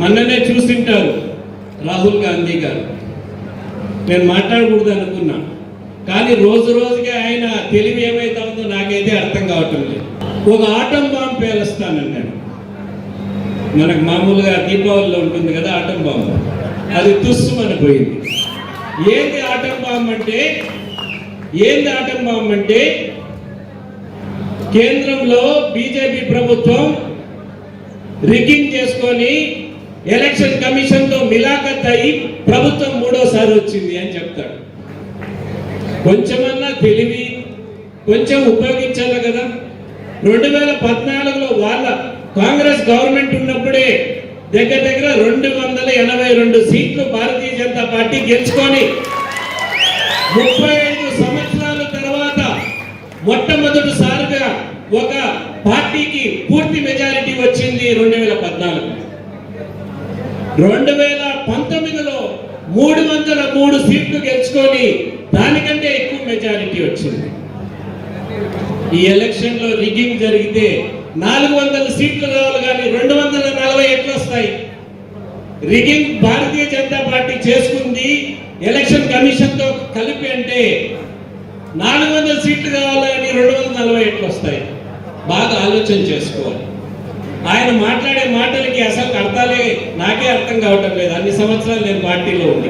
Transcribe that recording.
అన్ననే చూసింటారు రాహుల్ గాంధీ గారు. నేను మాట్లాడకూడదు అనుకున్నా, కానీ రోజు రోజుగా ఆయన తెలివి ఏమైతే ఉందో నాకైతే అర్థం కావటం లేదు. ఒక ఆటం బాంబు పేలుస్తానన్నాడు. మనకు మామూలుగా దీపావళిలో ఉంటుంది కదా ఆటం బాంబు, అది తుస్సుమని పోయింది. ఏంది ఆటం బాంబు అంటే కేంద్రంలో బీజేపీ ప్రభుత్వం రిగ్గింగ్ చేసుకొని ఎలక్షన్ కమిషన్తో మిలాఖత్ అయి ప్రభుత్వం మూడోసారి వచ్చింది అని చెప్తాడు. కొంచెమన్నా తెలివి కొంచెం ఉపయోగించాలి కదా. 2014లో వాళ్ళ కాంగ్రెస్ గవర్నమెంట్ ఉన్నప్పుడే దగ్గర 282 సీట్లు భారతీయ జనతా పార్టీ గెలుచుకొని 35 సంవత్సరాల తర్వాత మొట్టమొదటిసారిగా ఒక పార్టీకి పూర్తి మెజారిటీ వచ్చింది 2014. 2019లో 303 సీట్లు గెలుచుకొని దానికంటే ఎక్కువ మెజారిటీ వచ్చింది. ఈ ఎలక్షన్ లో రిగ్గింగ్ జరిగితే 400 సీట్లు కావాలి, కానీ 240 ఎట్లా వస్తాయి? రిగ్గింగ్ భారతీయ జనతా పార్టీ చేసుకుంది ఎలక్షన్ కమిషన్ తో కలిపి అంటే 400 సీట్లు కావాలి, కానీ 240 ఎట్లా వస్తాయి? బాగా ఆలోచన చేసుకోవాలి. ఆయన మాట్లాడే మాటలకి అసలు అర్థాలే నాకే అర్థం కావటం లేదు. అన్ని సంవత్సరాలు నేను పార్టీలో ఉంది.